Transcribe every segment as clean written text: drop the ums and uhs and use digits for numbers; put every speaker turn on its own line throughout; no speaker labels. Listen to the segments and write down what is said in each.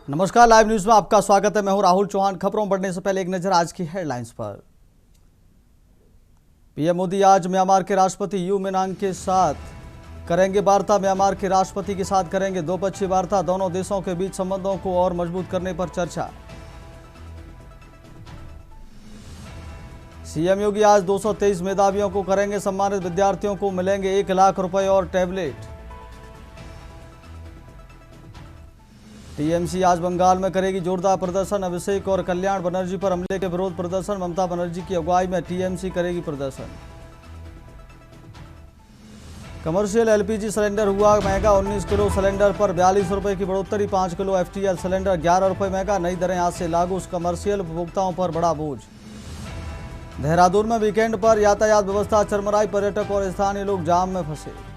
नमस्कार, live news में आपका स्वागत है। मैं हूं राहुल चौहान। खबरों बढ़ने से पहले एक नजर आज की हेडलाइंस पर। पीएम मोदी आज म्यांमार के राष्ट्रपति यू मिनांग के साथ करेंगे वार्ता। म्यांमार के राष्ट्रपति के साथ करेंगे द्विपक्षीय वार्ता। दोनों देशों के बीच संबंधों को और मजबूत करने पर चर्चा। सीएम योगी आज 223 मेधावियों को करेंगे सम्मानित। विद्यार्थियों को मिलेंगे 1 लाख रुपए और टैबलेट। टीएमसी आज बंगाल में करेगी जोरदार प्रदर्शन। अभिषेक और कल्याण बनर्जी पर हमले के विरोध प्रदर्शन। ममता बनर्जी की अगुवाई में टीएमसी करेगी प्रदर्शन। कमर्शियल एलपीजी सिलेंडर हुआ महंगा। 19 किलो सिलेंडर पर 42 रुपए की बढ़ोतरी। 5 किलो एफटीएल सिलेंडर 11 रुपए महंगा। नई दरें आज से लागू। कमर्शियल उपभोक्ताओं पर बड़ा बोझ। देहरादून में वीकेंड पर यातायात व्यवस्था चरमराई। पर्यटक और स्थानीय लोग जाम में फंसे।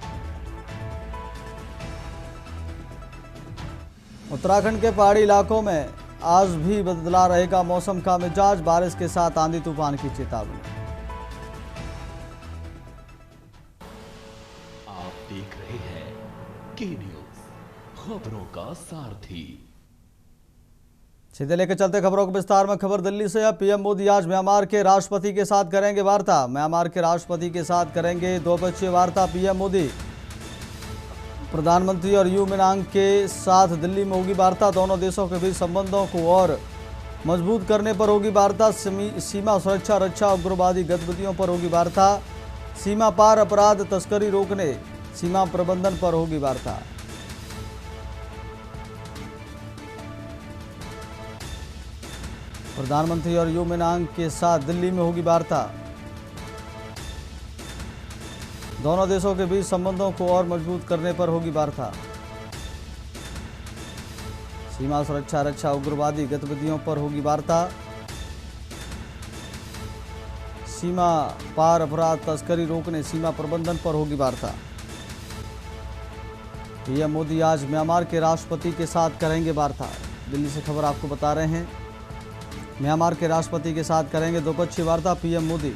उत्तराखंड के पहाड़ी इलाकों में आज भी बदला रहेगा मौसम का मिजाज। बारिश के साथ आंधी तूफान की चेतावनी।
आप देख रहे हैं के न्यूज, खबरों का सारथी।
सीधे लेकर चलते खबरों के विस्तार में। खबर दिल्ली से है। पीएम मोदी आज म्यांमार के राष्ट्रपति के साथ करेंगे वार्ता। म्यांमार के राष्ट्रपति के साथ करेंगे द्विपक्षीय वार्ता। पीएम मोदी प्रधानमंत्री और यू मिनांग के साथ दिल्ली में होगी वार्ता। दोनों देशों के बीच संबंधों को और मजबूत करने पर होगी वार्ता। सीमा सुरक्षा, रक्षा, उग्रवादी गतिविधियों पर होगी वार्ता। सीमा पार अपराध, तस्करी रोकने, सीमा प्रबंधन पर होगी वार्ता। प्रधानमंत्री और यू मिनांग के साथ दिल्ली में होगी वार्ता। दोनों देशों के बीच संबंधों को और मजबूत करने पर होगी वार्ता। सीमा सुरक्षा, रक्षा, उग्रवादी गतिविधियों पर होगी वार्ता। सीमा पार अपराध, तस्करी रोकने, सीमा प्रबंधन पर होगी वार्ता। पीएम मोदी आज म्यांमार के राष्ट्रपति के साथ करेंगे वार्ता। दिल्ली से खबर आपको बता रहे हैं। म्यांमार के राष्ट्रपति के साथ करेंगे द्विपक्षीय वार्ता पीएम मोदी।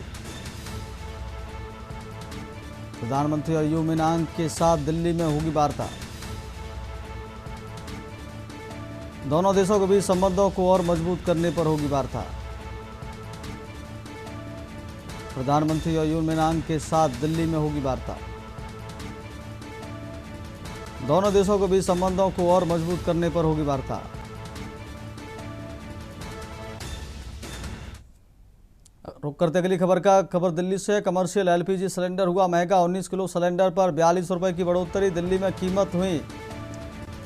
प्रधानमंत्री और यू मिनांग के साथ दिल्ली में होगी वार्ता। दोनों देशों के बीच संबंधों को और मजबूत करने पर होगी वार्ता। प्रधानमंत्री और यू मिनांग के साथ दिल्ली में होगी वार्ता। दोनों देशों के बीच संबंधों को और मजबूत करने पर होगी वार्ता। रुक करते अगली खबर दिल्ली से। कमर्शियल एलपीजी सिलेंडर हुआ महंगा। 19 किलो सिलेंडर पर 42 रुपए की बढ़ोतरी। दिल्ली में कीमत हुई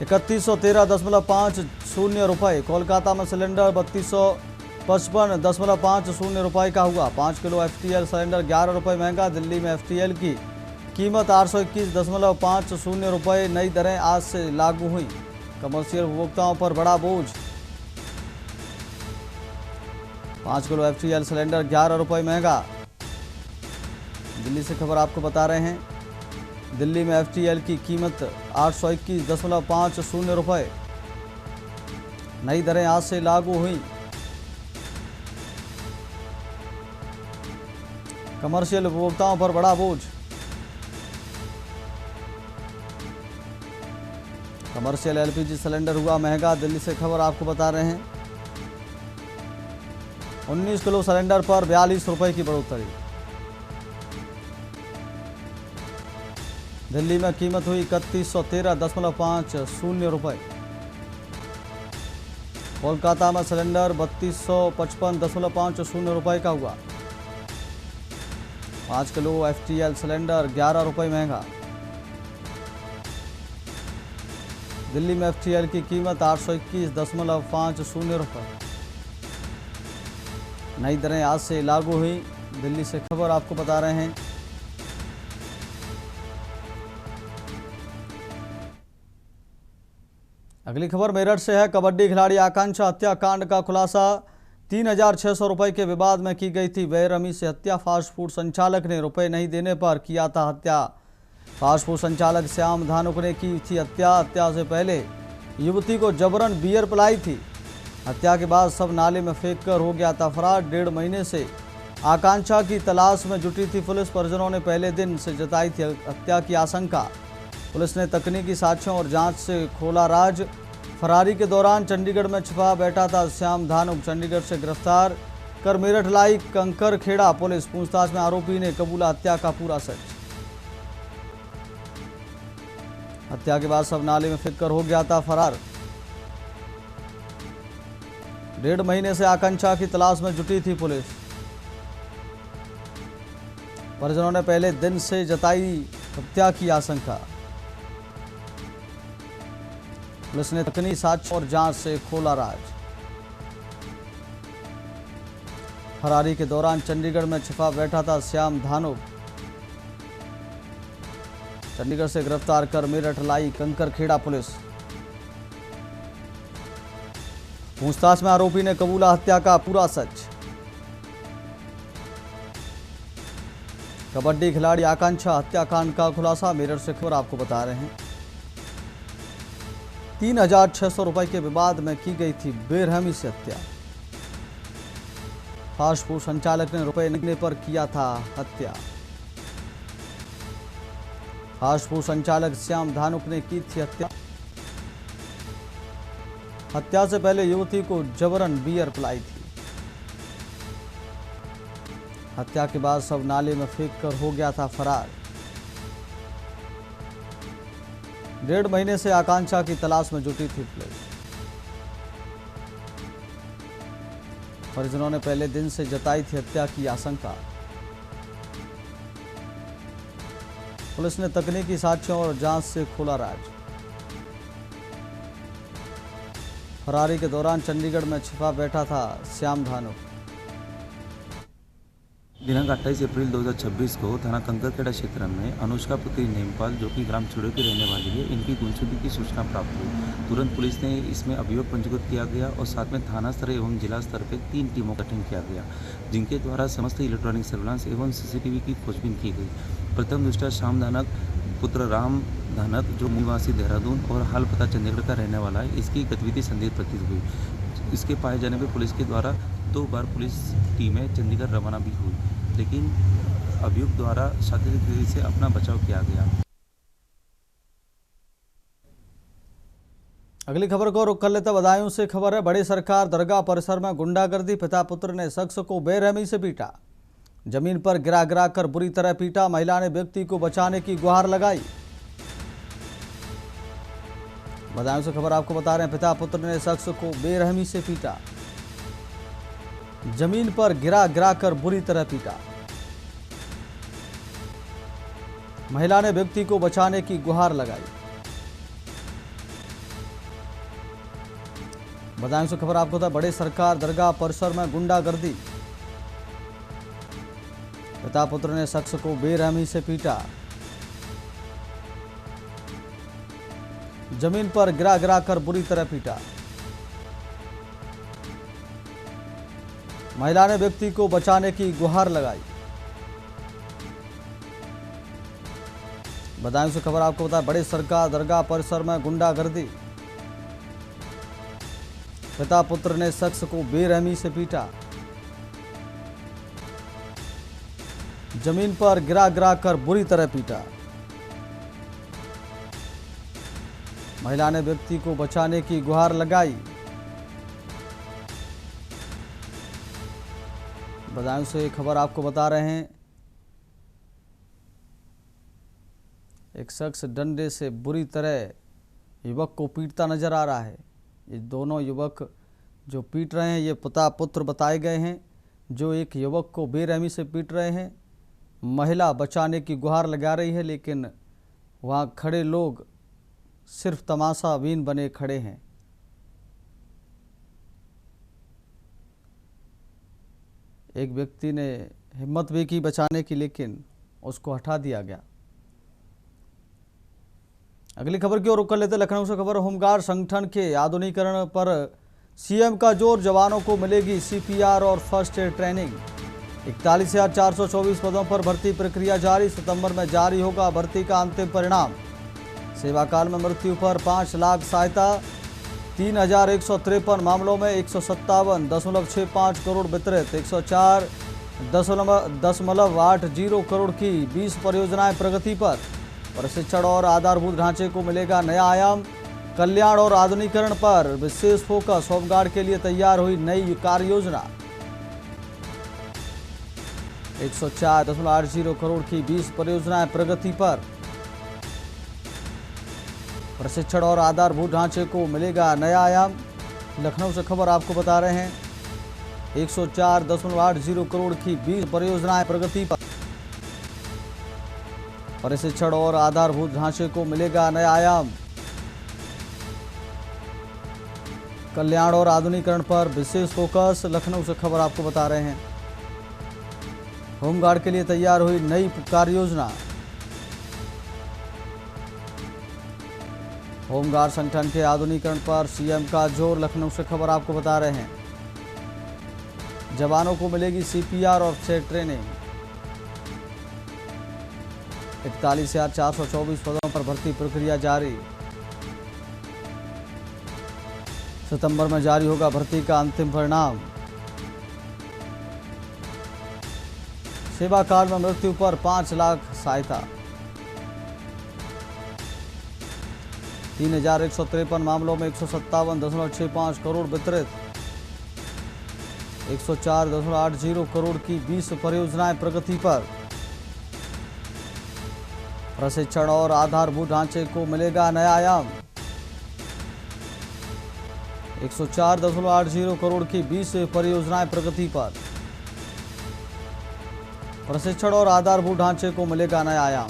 3113.50 रुपए। कोलकाता में सिलेंडर 3255.50 रुपए का हुआ। 5 किलो एफटीएल सिलेंडर 11 रुपए महंगा। दिल्ली में एफटीएल की कीमत 821.50 रुपए। नई दरें आज से लागू हुई। कमर्शियल उपभोक्ताओं पर बड़ा बोझ। 5 किलो एफटीएल सिलेंडर 11 रुपए महंगा। दिल्ली से खबर आपको बता रहे हैं। दिल्ली में एफटीएल की कीमत 821.50 रुपए। नई दरें आज से लागू हुई। कमर्शियल उपभोक्ताओं पर बड़ा बोझ। कमर्शियल एलपीजी सिलेंडर हुआ महंगा। दिल्ली से खबर आपको बता रहे हैं। 19 किलो सिलेंडर पर 42 रुपए की बढ़ोतरी। दिल्ली में कीमत हुई 3113.50 रुपए। कोलकाता में सिलेंडर 3255.50 रुपए का हुआ। 5 किलो एफटीएल सिलेंडर 11 रुपए महंगा। दिल्ली में एफटीएल की कीमत 821.50 रुपए। नई दरें आज से लागू हुई। दिल्ली से खबर आपको बता रहे हैं। अगली खबर मेरठ से है। कबड्डी खिलाड़ी आकांक्षा हत्याकांड का खुलासा। 3600 रुपए के विवाद में की गई थी बेरहमी से हत्या। फास्ट फूड संचालक ने रुपए नहीं देने पर किया था हत्या। फास्ट फूड संचालक श्याम धानुक ने की थी हत्या। हत्या से पहले युवती को जबरन बियर पिलाई थी। हत्या के बाद सब नाले में फेंक कर हो गया था फरार। 1.5 महीने से आकांक्षा की तलाश में जुटी थी पुलिस। परिजनों ने पहले दिन से जताई थी हत्या की आशंका। पुलिस ने तकनीकी साक्ष्यों और जांच से खोला राज। फरारी के दौरान चंडीगढ़ में छिपा बैठा था श्याम धानुक, चंडीगढ़ से गिरफ्तार कर मेरठ लाई कंकर खेड़ा पुलिस। पूछताछ में आरोपी ने कबूला हत्या का पूरा सच। हत्या के बाद शव नाले में फेंककर हो गया था फरार। 1.5 महीने से आकांक्षा की तलाश में जुटी थी पुलिस। परिजनों ने पहले दिन से जताई हत्या की आशंका। पुलिस ने तकनीकी साक्ष्य और जांच से खोला राज। फरारी के दौरान चंडीगढ़ में छिपा बैठा था श्याम धानुक, चंडीगढ़ से गिरफ्तार कर मेरठ लाई कंकर खेड़ा पुलिस। पूछताछ में आरोपी ने कबूला हत्या का पूरा सच। कबड्डी खिलाड़ी आकांक्षा हत्याकांड का खुलासा। मेरठ से खबर आपको बता रहे हैं। 3,600 रुपए के विवाद में की गई थी बेरहमी से हत्या। फास्ट फूड संचालक ने रुपए निकलने पर किया था हत्या। फास्ट फूड संचालक श्याम धानुक ने की थी हत्या। हत्या से पहले युवती को जबरन बियर पिलाई थी। हत्या के बाद शव नाले में फेंक कर हो गया था फरार। 1.5 महीने से आकांक्षा की तलाश में जुटी थी पुलिस। परिजनों ने पहले दिन से जताई थी हत्या की आशंका। पुलिस ने तकनीकी साक्ष्यों और जांच से खोला राज। फरारी के दौरान चंडीगढ़ में छिपा बैठा था श्याम धानुक।
दिनांक 28 अप्रैल 2026 को थाना कंकरखेड़ा क्षेत्र में अनुष्का पुत्री नेमपाल, जो कि ग्राम चुड़े की रहने वाली है, इनकी गुमशुदगी की सूचना प्राप्त हुई। तुरंत पुलिस ने इसमें अभियोग पंजीकृत किया गया और साथ में थाना स्तर एवं जिला स्तर पर 3 टीमों का गठन किया गया, जिनके द्वारा समस्त इलेक्ट्रॉनिक सर्विलांस एवं सीसीटीवी की खोजबीन की गई। प्रथम दृष्टया श्याम धानक पुत्र राम धानक, जो मूल निवासी देहरादून और हाल पता चंडीगढ़ का रहने वाला है, इसकी गतिविधि संदिग्ध प्रतीत हुई। इसके पाए जाने पर पुलिस के द्वारा 2 बार पुलिस टीमें चंडीगढ़ रवाना भी हुई, लेकिन अभियुक्त द्वारा शातिर गिरी से अपना बचाव किया गया।
अगली खबर को रुख कर लेते बदायूं से खबर है। बड़ी सरकार दरगाह परिसर में गुंडागर्दी। पिता पुत्र ने शख्स को बेरहमी से पीटा। जमीन पर गिरा गिरा कर बुरी तरह पीटा। महिला ने व्यक्ति को बचाने की गुहार लगाई। बदायूं से खबर आपको बता रहे हैं। पिता पुत्र ने शख्स को बेरहमी से पीटा। जमीन पर गिरा गिरा कर बुरी तरह पीटा। महिला ने व्यक्ति को बचाने की गुहार लगाई। बदायूं से खबर आपको था। बड़े सरकार दरगाह परिसर में गुंडागर्दी। पिता पुत्र ने शख्स को बेरहमी से पीटा। जमीन पर गिरा गिरा कर बुरी तरह पीटा। महिला ने व्यक्ति को बचाने की गुहार लगाई। बदायूं से खबर आपको बता। बड़े सरकार दरगाह परिसर में गुंडागर्दी। पिता पुत्र ने शख्स को बेरहमी से पीटा। जमीन पर गिरा गिरा कर बुरी तरह पीटा। महिला ने व्यक्ति को बचाने की गुहार लगाई। बदायूं से खबर आपको बता रहे हैं। एक शख्स डंडे से बुरी तरह युवक को पीटता नजर आ रहा है। ये दोनों युवक जो पीट रहे हैं, ये पिता पुत्र बताए गए हैं, जो एक युवक को बेरहमी से पीट रहे हैं। महिला बचाने की गुहार लगा रही है, लेकिन वहाँ खड़े लोग सिर्फ तमाशाबीन बने खड़े हैं। एक व्यक्ति ने हिम्मत भी की बचाने की, लेकिन उसको हटा दिया गया। अगली खबर की ओर रुख कर लेते। लखनऊ से खबर। होमगार्ड संगठन के आधुनिकीकरण पर सीएम का जोर। जवानों को मिलेगी सीपीआर और फर्स्ट एड ट्रेनिंग। 41,424 पदों पर भर्ती प्रक्रिया जारी। सितंबर में जारी होगा भर्ती का अंतिम परिणाम। सेवा काल में मृत्यु पर 5 लाख सहायता। 3,153 मामलों में 157.65 करोड़ वितरित। 104.80 करोड़ की 20 परियोजनाएं प्रगति पर। प्रशिक्षण और आधारभूत ढांचे को मिलेगा नया आयाम। कल्याण और आधुनिकीकरण पर विशेष फोकस, होमगार्ड के लिए तैयार हुई नई कार्य योजना। 104.80 करोड़ की 20 परियोजनाएं प्रगति पर। प्रशिक्षण और आधारभूत ढांचे को मिलेगा नया आयाम। लखनऊ से खबर आपको बता रहे हैं, 104.80 करोड़ की 20 परियोजनाएं प्रगति पर। प्रशिक्षण और आधारभूत ढांचे को मिलेगा नया आयाम। कल्याण और आधुनिकीकरण पर विशेष फोकस, लखनऊ से खबर आपको बता रहे हैं। होमगार्ड के लिए तैयार हुई नई कार्य योजना। होमगार्ड संगठन के आधुनिकीकरण पर सीएम का जोर, लखनऊ से खबर आपको बता रहे हैं। जवानों को मिलेगी सीपीआर और सेट ट्रेनिंग। 41,424 पदों पर भर्ती प्रक्रिया जारी। सितंबर में जारी होगा भर्ती का अंतिम परिणाम। सेवा काल में मृत्यु पर 5 लाख सहायता। 3,153 मामलों में 157.65 करोड़ वितरित। 104.80 करोड़ की 20 परियोजनाएं प्रगति पर। प्रशिक्षण और आधारभूत ढांचे को मिलेगा नया आयाम। 104.80 करोड़ की 20 परियोजनाएं प्रगति पर। प्रशिक्षण और आधारभूत ढांचे को मिलेगा नया आयाम।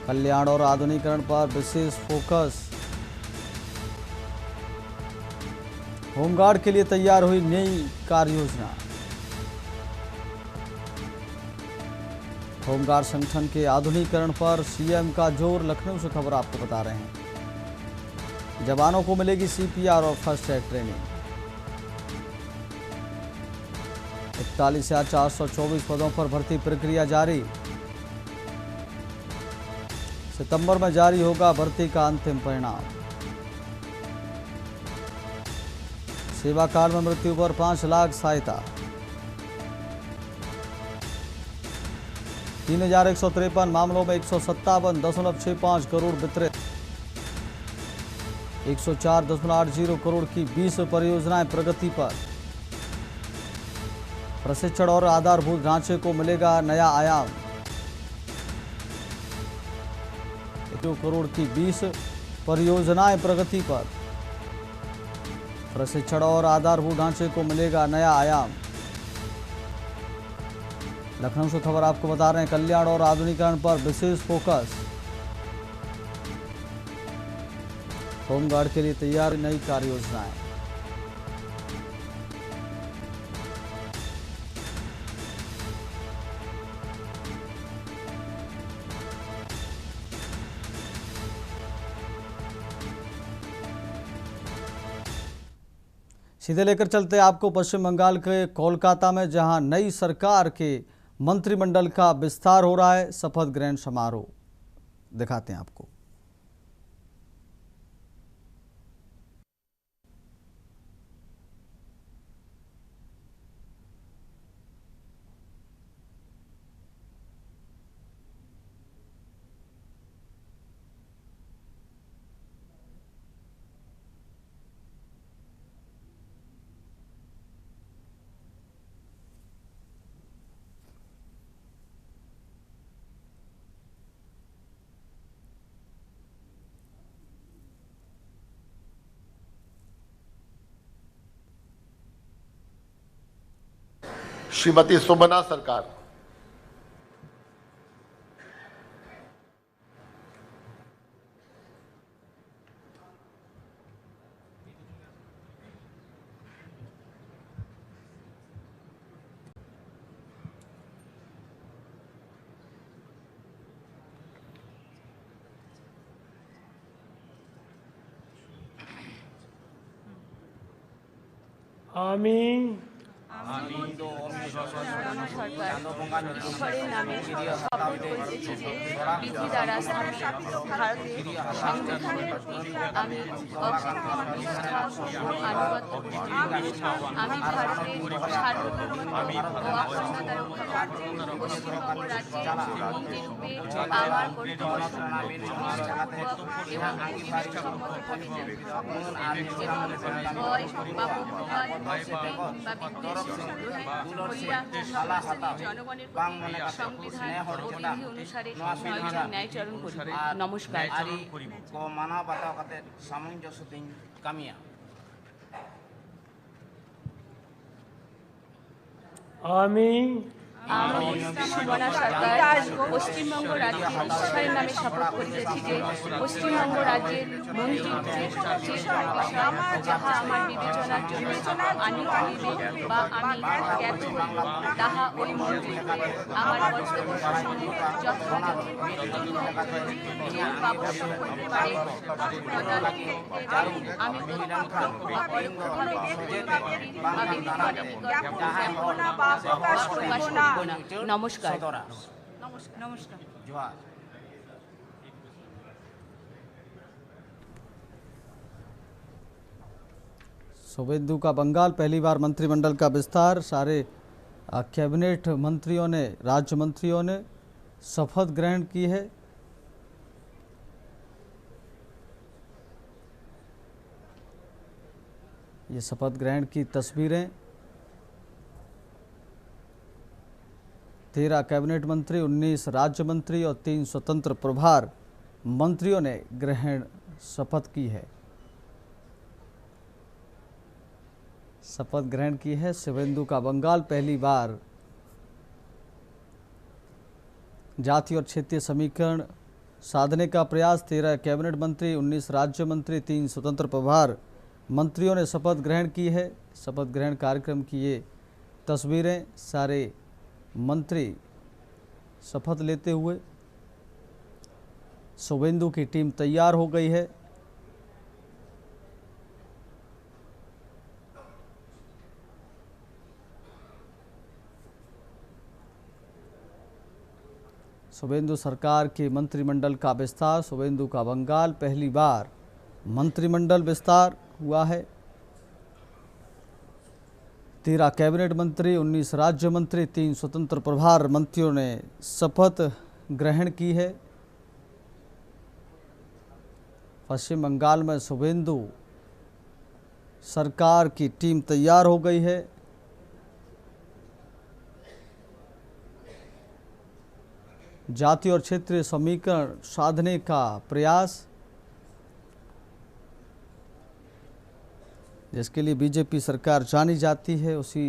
कल्याण और आधुनिकीकरण पर विशेष फोकस, होमगार्ड के लिए तैयार हुई नई कार्य योजना। होमगार्ड संगठन के आधुनिकीकरण पर सीएम का जोर, लखनऊ से खबर आपको बता रहे हैं। जवानों को मिलेगी सीपीआर और फर्स्ट एड ट्रेनिंग। 41,424 पदों पर भर्ती प्रक्रिया जारी। सितंबर में जारी होगा भर्ती का अंतिम परिणाम। सेवा काल में मृत्यु पर 5 लाख सहायता। 3,153 मामलों में 157.65 करोड़ वितरित। 104.80 करोड़ की 20 परियोजनाएं प्रगति पर। प्रशिक्षण और आधारभूत ढांचे को मिलेगा नया आयाम। 1 करोड़ की 20 परियोजनाएं प्रगति पर। प्रशिक्षण और आधारभूत ढांचे को मिलेगा नया आयाम। लखनऊ से खबर आपको बता रहे हैं, कल्याण और आधुनिकीकरण पर विशेष फोकस। होमगार्ड के लिए तैयार नई कार्य योजनाएं। सीधे लेकर चलते आपको पश्चिम बंगाल के कोलकाता में, जहां नई सरकार के मंत्रिमंडल का विस्तार हो रहा है। शपथ ग्रहण समारोह दिखाते हैं आपको।
श्रीमती शोभना सरकार,
আমি ঈশ্বরের নামে শপথ করিতেছি যে বিধি দ্বারা স্থাপিত ভারতের সংবিধানের প্রতি আমি অক্ষত নিষ্ঠা ও আনুগত্য করিব। আমি ভারতের সার্বভৌমত্ব ও অখণ্ডতা রক্ষা করতে পশ্চিমবঙ্গ রাজ্যের মন্ত্রীরূপে আমার কর্তব্য নিষ্ঠাপূর্বক এবং বিবেকসম্মতভাবে ভয় বা পক্ষপাত হইতে বা বিদ্বেষ হইয়া জনগণের প্রতি সংবিধান ও বিধি অনুসারে ন্যায়চরণ করিব। নমস্কার।
মানবতা কাতে সামঞ্জস্য দিন কামিয়া
আমি
সুমনা সরকার পশ্চিমবঙ্গ রাজ্যের ঈশ্বরের নামে শপথ করিতেছি যে পশ্চিমবঙ্গ রাজ্যের মন্ত্রীরূপে যে কোনো বিষয় যাহা আমার বিবেচনার জন্য আনিত হইবে বা আমি জ্ঞাত হইব, তাহা ওই মন্ত্রীরূপে আমার কর্তব্য পালনে যথাযথ যে পাবশ্য হইতে পারে তদারকি করিতে আমি প্রত্যক্ষ বা পরোক্ষভাবে মন্ত্রী বা ব্যক্তিগত নিকট প্রকাশ করিব না। নমস্কার। নমস্কার।
জোহার।
शुभेंदु का बंगाल, पहली बार मंत्रिमंडल का विस्तार। सारे कैबिनेट मंत्रियों ने, राज्य मंत्रियों ने शपथ ग्रहण की है। ये शपथ ग्रहण की तस्वीरें 13 कैबिनेट मंत्री, 19 राज्य मंत्री और 3 स्वतंत्र प्रभार मंत्रियों ने ग्रहण शपथ की है। शपथ ग्रहण की है शुभेंदु का बंगाल, पहली बार जाति और क्षेत्रीय समीकरण साधने का प्रयास। 13 कैबिनेट मंत्री, 19 राज्य मंत्री, 3 स्वतंत्र प्रभार मंत्रियों ने शपथ ग्रहण की है। शपथ ग्रहण कार्यक्रम की ये तस्वीरें, सारे मंत्री शपथ लेते हुए। शुभेंदु की टीम तैयार हो गई है। शुभेंदु सरकार के मंत्रिमंडल का विस्तार। शुभेंदु का बंगाल, पहली बार मंत्रिमंडल विस्तार हुआ है। 13 कैबिनेट मंत्री, 19 राज्य मंत्री, 3 स्वतंत्र प्रभार मंत्रियों ने शपथ ग्रहण की है। पश्चिम बंगाल में शुभेंदु सरकार की टीम तैयार हो गई है। जाति और क्षेत्रीय समीकरण साधने का प्रयास, जिसके लिए बीजेपी सरकार जानी जाती है, उसी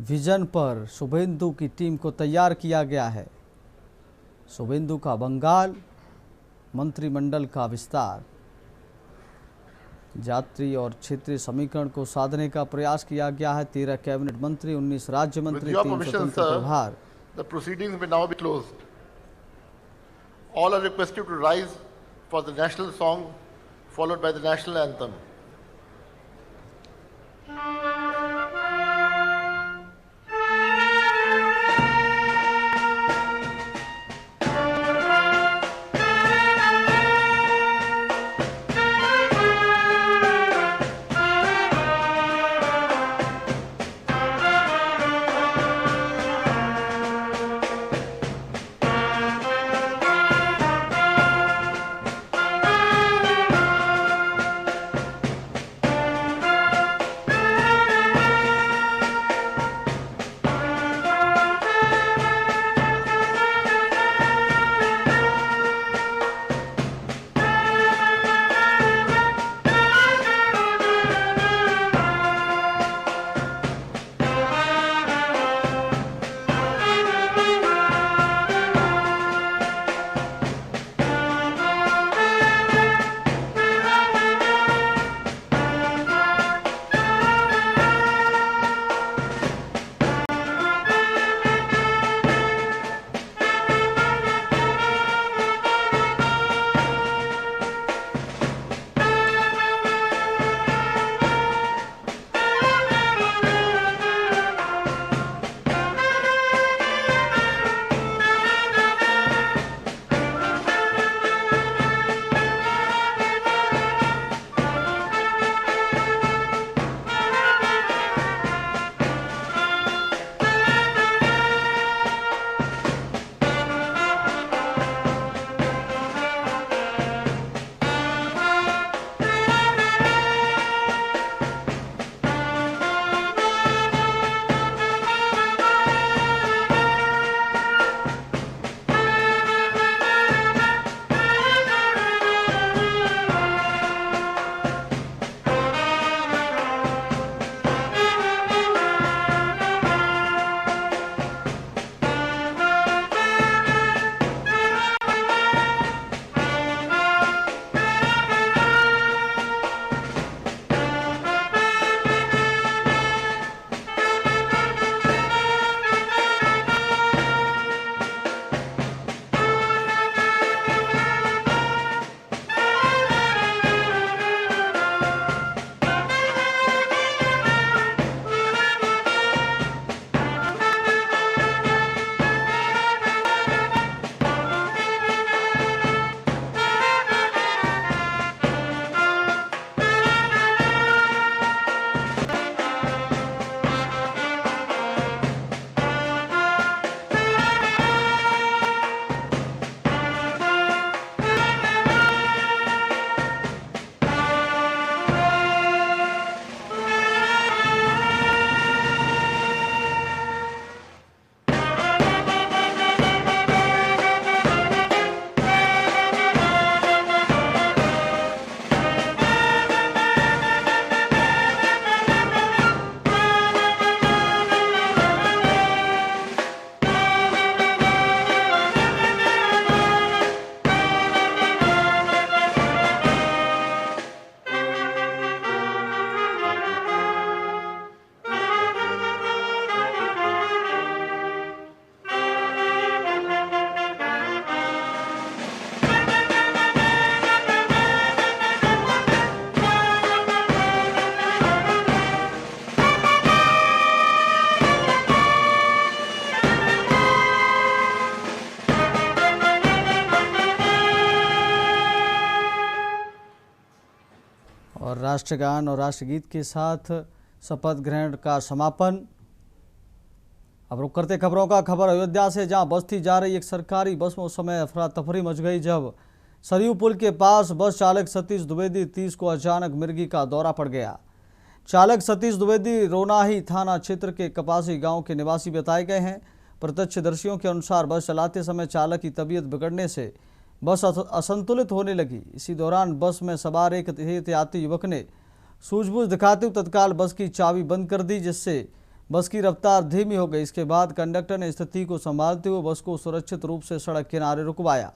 विजन पर शुभेंदु की टीम को तैयार किया गया है। शुभेंदु का बंगाल, मंत्रिमंडल का विस्तार, जाति और क्षेत्रीय समीकरण को साधने का प्रयास किया गया है। 13 कैबिनेट मंत्री, 19 राज्य मंत्री, 3 स्वतंत्र प्रभार।
The proceedings may now be closed. All are requested to rise for the national song followed by the national anthem.
और राष्ट्रगान और राष्ट्रगीत के साथ शपथ ग्रहण का समापन। अब रुक करते खबरों का। खबर अयोध्या से, जहां बस्ती जा रही एक सरकारी बस में उस समय अफरा तफरी मच गई जब सरयू पुल के पास बस चालक सतीश द्विवेदी 30 को अचानक मिर्गी का दौरा पड़ गया। चालक सतीश द्विवेदी रोनाही थाना क्षेत्र के कपासी गांव के निवासी बताए गए हैं। प्रत्यक्षदर्शियों के अनुसार बस चलाते समय चालक की तबीयत बिगड़ने से बस असंतुलित होने लगी। इसी दौरान बस में सवार एक एहतियाती युवक ने सूझबूझ दिखाते हुए तत्काल बस की चाबी बंद कर दी, जिससे बस की रफ्तार धीमी हो गई। इसके बाद कंडक्टर ने स्थिति को संभालते हुए बस को सुरक्षित रूप से सड़क किनारे रुकवाया।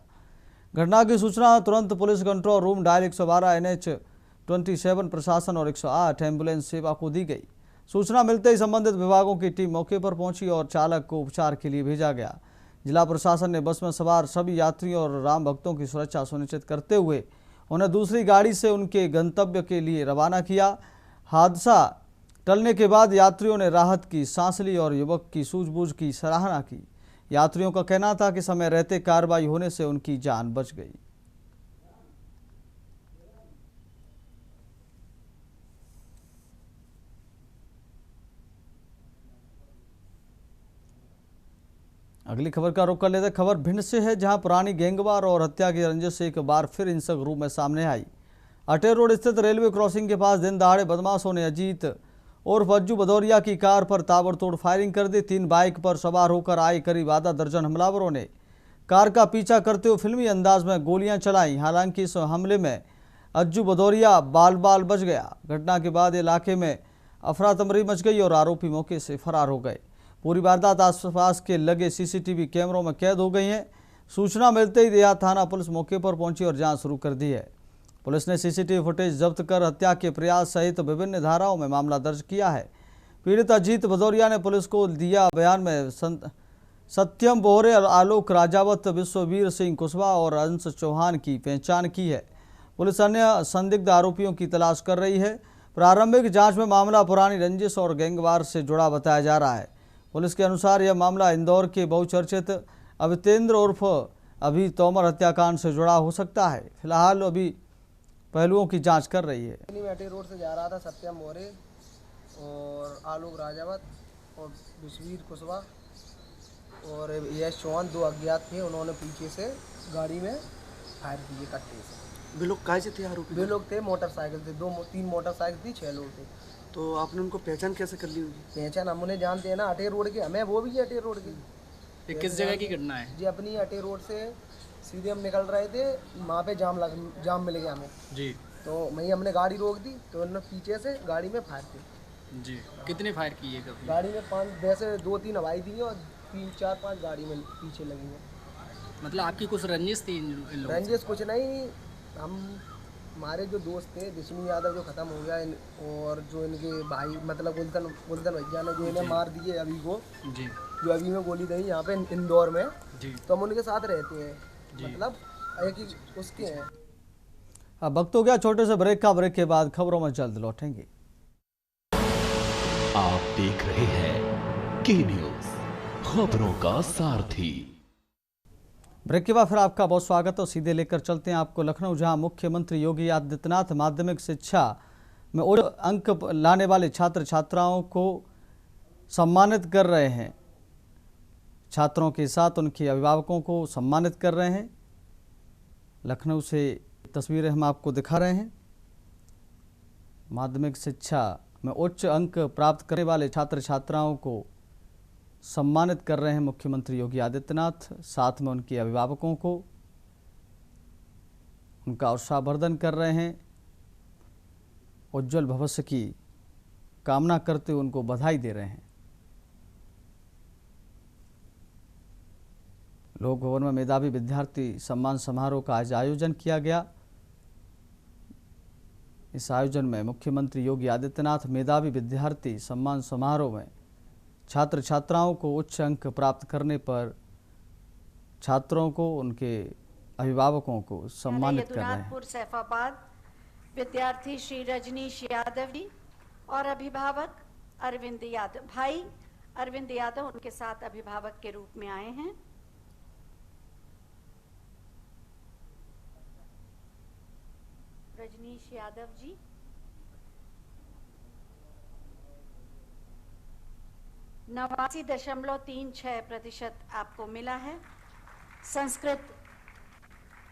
घटना की सूचना तुरंत police control room dial 112 NH27 प्रशासन और 108 एम्बुलेंस सेवा को दी गई। सूचना मिलते ही संबंधित विभागों की टीम मौके पर पहुंची और चालक को उपचार के लिए भेजा गया। जिला प्रशासन ने बस में सवार सभी यात्रियों और राम भक्तों की सुरक्षा सुनिश्चित करते हुए उन्हें दूसरी गाड़ी से उनके गंतव्य के लिए रवाना किया। हादसा टलने के बाद यात्रियों ने राहत की सांस ली और युवक की सूझबूझ की सराहना की। यात्रियों का कहना था कि समय रहते कार्रवाई होने से उनकी जान बच गई। अगली खबर का रुख कर लेते। खबर भिंड से है, जहां पुरानी गैंगवार और हत्या की रंजिश एक बार फिर हिंसक रूप में सामने आई। अटेर रोड स्थित रेलवे क्रॉसिंग के पास दिन दहाड़े बदमाशों ने अजीत उर्फ अज्जू भदौरिया की कार पर ताबड़तोड़ फायरिंग कर दी। 3 बाइक पर सवार होकर आए करीब आधा दर्जन हमलावरों ने कार का पीछा करते हुए फिल्मी अंदाज में गोलियां चलाई। हालांकि इस हमले में अज्जू भदौरिया बाल बाल बच गया। घटना के बाद इलाके में अफरा तफरी मच गई और आरोपी मौके से फरार हो गए। पूरी वारदात आसपास के लगे CCTV कैमरों में कैद हो गई है। सूचना मिलते ही देहात थाना पुलिस मौके पर पहुंची और जांच शुरू कर दी है। पुलिस ने CCTV फुटेज जब्त कर हत्या के प्रयास सहित विभिन्न धाराओं में मामला दर्ज किया है। पीड़ित अजीत भदौरिया ने पुलिस को दिया बयान में सत्यम बोहरे, आलोक राजावत, विश्ववीर सिंह कुशवाहा और अंश चौहान की पहचान की है। पुलिस अन्य संदिग्ध आरोपियों की तलाश कर रही है। प्रारंभिक जांच में मामला पुरानी रंजिश और गैंगवार से जुड़ा बताया जा रहा है। पुलिस के अनुसार यह मामला इंदौर के बहुचर्चित अवितेंद्र उर्फ अभी तोमर हत्याकांड से जुड़ा हो सकता है। फिलहाल अभी पहलुओं की जांच कर रही है।
अटेर रोड से जा रहा था सत्यम मोरे और आलोक राजावत और विश्ववीर कुशवाहा और यश चौहान 2 अज्ञात थे। उन्होंने पीछे से गाड़ी में फायर किए कट्टे से।
वे लोग कैसे थे आरोपी?
वे लोग थे मोटरसाइकिल से, 2-3 मोटरसाइकिल थी, 6 लोग थे।
तो आपने उनको पहचान कैसे कर ली होगी?
पहचान हम उन्हें जानते हैं ना, अटेर रोड के हमें, वो भी अटेर रोड के।
ये किस जगह की घटना है?
जी अपनी अटेर रोड से सीधे हम निकल रहे थे, वहाँ पे जाम मिल गया हमें
जी।
तो वहीं हमने गाड़ी रोक दी तो उन्होंने पीछे से गाड़ी में फायर की।
जी कितने फायर किए कभी?
गाड़ी में 5 वैसे 2-3 हवाई दी और 3-4-5 गाड़ी में पीछे लगी है।
मतलब आपकी कुछ रंजिश थी इन लोगों से?
रंजिश कुछ नहीं, हम हमारे जो दोस्त थे विष्णु यादव जो ख़त्म हो गया और जो इनके भाई मतलब गुलशन भैया ने जो इन्हें मार दिए अभी को
जी,
जो अभी में गोली दी यहाँ पे इंदौर में
जी,
तो हम उनके साथ रहते हैं, मतलब एक ही उसके हैं।
अब वक्त हो गया छोटे से ब्रेक का। ब्रेक के बाद खबरों में जल्द लौटेंगे।
आप देख रहे हैं के न्यूज़, खबरों का सारथी।
ब्रेक के बाद फिर आपका बहुत स्वागत है। सीधे लेकर चलते हैं आपको लखनऊ, जहां मुख्यमंत्री योगी आदित्यनाथ माध्यमिक शिक्षा में उच्च अंक लाने वाले छात्र छात्राओं को सम्मानित कर रहे हैं। छात्रों के साथ उनके अभिभावकों को सम्मानित कर रहे हैं। लखनऊ से तस्वीरें हम आपको दिखा रहे हैं। माध्यमिक शिक्षा में उच्च अंक प्राप्त करने वाले छात्र छात्राओं को सम्मानित कर रहे हैं मुख्यमंत्री योगी आदित्यनाथ। साथ में उनके अभिभावकों को उनका उत्साहवर्धन कर रहे हैं। उज्जवल भविष्य की कामना करते हुए उनको बधाई दे रहे हैं। लोक भवन में मेधावी विद्यार्थी सम्मान समारोह का आज आयोजन किया गया। इस आयोजन में मुख्यमंत्री योगी आदित्यनाथ मेधावी विद्यार्थी सम्मान समारोह में छात्र छात्राओं को उच्च अंक प्राप्त करने पर छात्रों को उनके अभिभावकों को सम्मानित कर रहे हैं।
सैफाबाद विद्यार्थी श्री रजनीश यादव जी और अभिभावक अरविंद यादव, भाई अरविंद यादव उनके साथ अभिभावक के रूप में आए हैं। रजनीश यादव जी 89.36% आपको मिला है। संस्कृत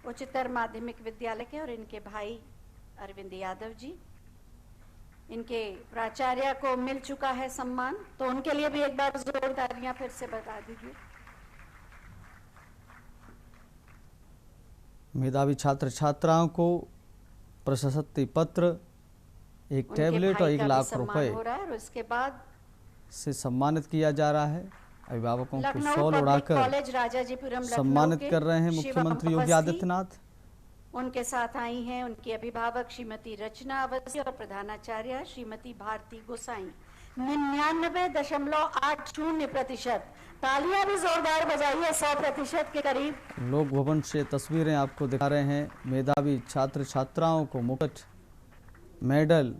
उच्चतर माध्यमिक विद्यालय के और इनके भाई अरविंद यादव जी, इनके प्राचार्य को मिल चुका है सम्मान, तो उनके लिए भी एक बार जोरदार तालियां फिर से बता दीजिए।
मेधावी छात्र छात्राओं को प्रशस्ति पत्र, एक टैबलेट और 1 लाख रुपए
हो रहा है और उसके बाद
से सम्मानित किया जा रहा है। अभिभावकों को
लखनऊ
शॉल
पब्लिक
उड़ाकर
कॉलेज राजाजीपुरम
सम्मानित
लखनऊ
कर रहे हैं
के
मुख्यमंत्री
शिवम
योगी
अवस्थी।
आदित्यनाथ।
उनके साथ आई हैं उनकी अभिभावक श्रीमती रचना अवस्थी और प्रधानाचार्य श्रीमती भारती गोसाई। 99.80%। तालियां भी जोरदार बजाइए, 100% के करीब।
लोक भवन से तस्वीरें आपको दिखा रहे हैं। मेधावी छात्र छात्राओं को मुकुट, मेडल,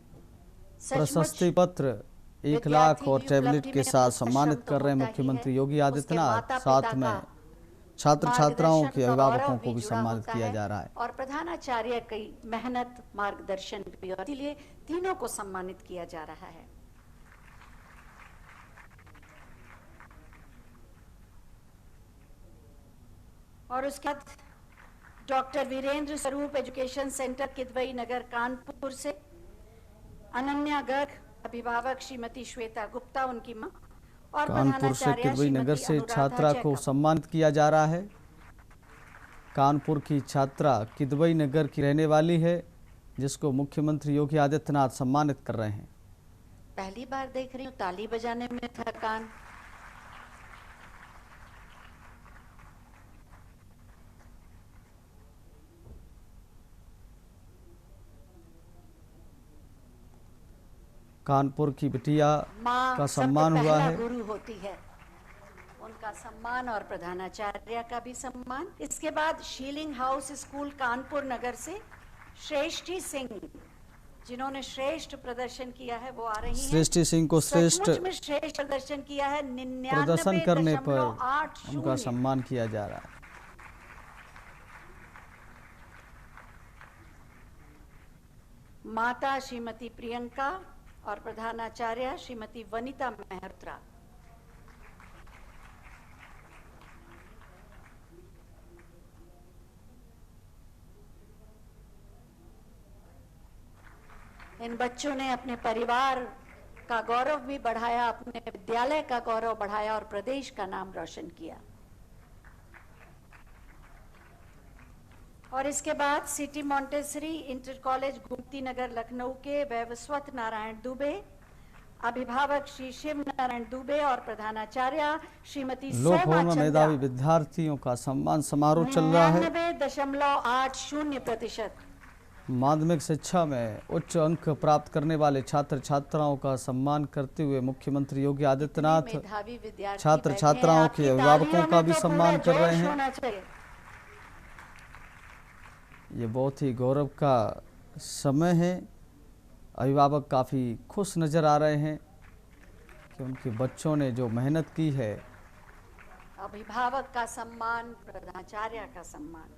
प्रशस्ति पत्र, 1 लाख और टैबलेट के साथ सम्मानित कर रहे हैं मुख्यमंत्री योगी आदित्यनाथ। साथ में छात्र छात्राओं के अभिभावकों को भी सम्मानित किया जा रहा है
और प्रधानाचार्य की मेहनत मार्गदर्शन भी, और इसलिए तीनों को सम्मानित किया जा रहा है। और उसके बाद डॉक्टर वीरेंद्र स्वरूप एजुकेशन सेंटर किदवई नगर कानपुर से अनन्या गर्ग, अभिभावक श्रीमती श्वेता गुप्ता, उनकी मां, और
कानपुर से किदवई नगर से छात्रा को सम्मानित किया जा रहा है। कानपुर की छात्रा किदवई नगर की रहने वाली है, जिसको मुख्यमंत्री योगी आदित्यनाथ सम्मानित कर रहे हैं।
पहली बार देख रही हूँ ताली बजाने में थकान।
कानपुर की बिटिया
माँ
का
सबका
सम्मान हुआ
पहला
है।
गुरु होती है, उनका सम्मान और प्रधानाचार्य का भी सम्मान। इसके बाद शीलिंग हाउस स्कूल कानपुर नगर से श्रेष्ठी सिंह, जिन्होंने श्रेष्ठ प्रदर्शन किया है, वो आ रही हैं।
श्रेष्ठी सिंह को श्रेष्ठ
सचमुच में श्रेष्ठ प्रदर्शन किया है।
प्रदर्शन करने पर
99.80
उनका सम्मान किया जा रहा है।
माता श्रीमती प्रियंका और प्रधानाचार्य श्रीमती वनिता मेहत्रा। इन बच्चों ने अपने परिवार का गौरव भी बढ़ाया, अपने विद्यालय का गौरव बढ़ाया और प्रदेश का नाम रोशन किया। और इसके बाद City Montessori inter college Gomti Nagar Lucknow के वैवस्वत नारायण दुबे, अभिभावक श्री शिव नारायण दुबे और प्रधानाचार्य श्रीमती
लोक भवन में मेधावी विद्यार्थियों का सम्मान समारोह चल रहा है।
99.80%।
माध्यमिक शिक्षा में उच्च अंक प्राप्त करने वाले छात्र छात्राओं का सम्मान करते हुए मुख्यमंत्री योगी आदित्यनाथ छात्र छात्राओं के अभिभावकों का भी सम्मान कर रहे हैं। ये बहुत ही गौरव का समय है। अभिभावक काफ़ी खुश नज़र आ रहे हैं कि उनके बच्चों ने जो मेहनत की है।
अभिभावक का सम्मान, प्रधानाचार्य का सम्मान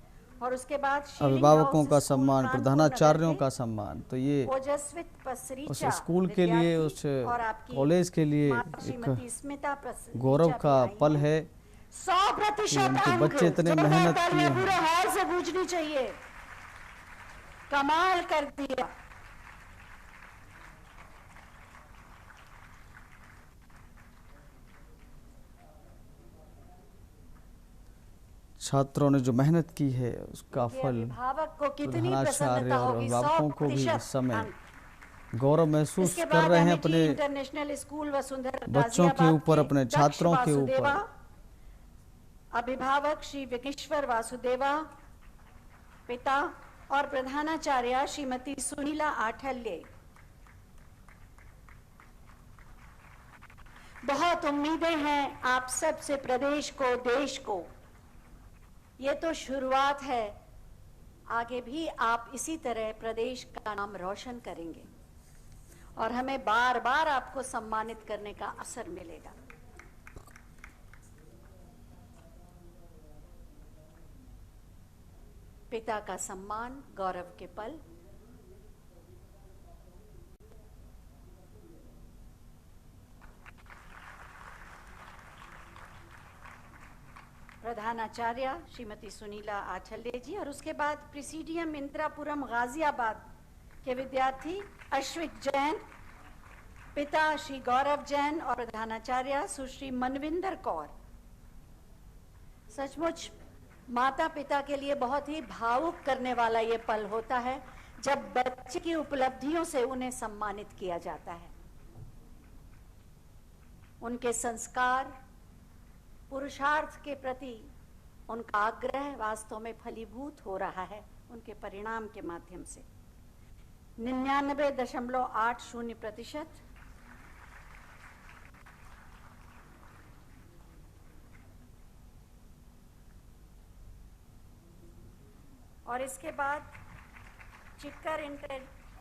और उसके बाद
अभिभावकों का सम्मान, प्रधानाचार्यों का सम्मान, तो ये उस स्कूल के लिए, उस कॉलेज के लिए एक गौरव का पल है।
100%
उनके बच्चे इतने मेहनत किए हैं।
पूरे हॉल से गूंजनी चाहिए। कमाल कर दिया।
छात्रों ने जो मेहनत की है उसका फल
अभिभावक को कितनी
प्रधानाचार्य
प्रसन्नता
और
होगी।
अभिभावकों को भी
100%
इस समय गौरव महसूस
इसके
कर
बाद
रहे हैं
एमिटी
अपने
इंटरनेशनल स्कूल वसुंधरा
बच्चों के
गाजियाबाद
ऊपर, अपने
दक्ष
छात्रों के
वासुदेवा,
ऊपर।
अभिभावक श्री विघ्नेश्वर वासुदेवा, पिता और प्रधानाचार्य श्रीमती सुनीला आठल्य। बहुत उम्मीदें हैं आप सब से, प्रदेश को, देश को। ये तो शुरुआत है, आगे भी आप इसी तरह प्रदेश का नाम रोशन करेंगे और हमें बार बार आपको सम्मानित करने का अवसर मिलेगा। पिता का सम्मान, गौरव के पल। प्रधानाचार्य श्रीमती सुनीला आठल्य जी, और उसके बाद प्रेसिडियम इंदिरापुरम गाजियाबाद के विद्यार्थी अश्विक जैन, पिता श्री गौरव जैन और प्रधानाचार्य सुश्री मनविंदर कौर। सचमुच माता पिता के लिए बहुत ही भावुक करने वाला ये पल होता है जब बच्चे की उपलब्धियों से उन्हें सम्मानित किया जाता है। उनके संस्कार, पुरुषार्थ के प्रति उनका आग्रह वास्तव में फलीभूत हो रहा है उनके परिणाम के माध्यम से। 99.80% और इसके बाद Chikkar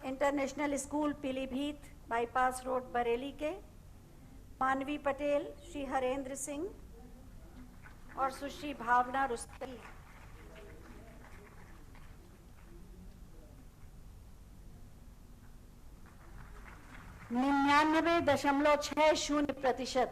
International School Pilibhit bypass road Bareilly के मानवी पटेल, श्री हरेंद्र सिंह और सुश्री भावना रुस्तगी। %99.60%।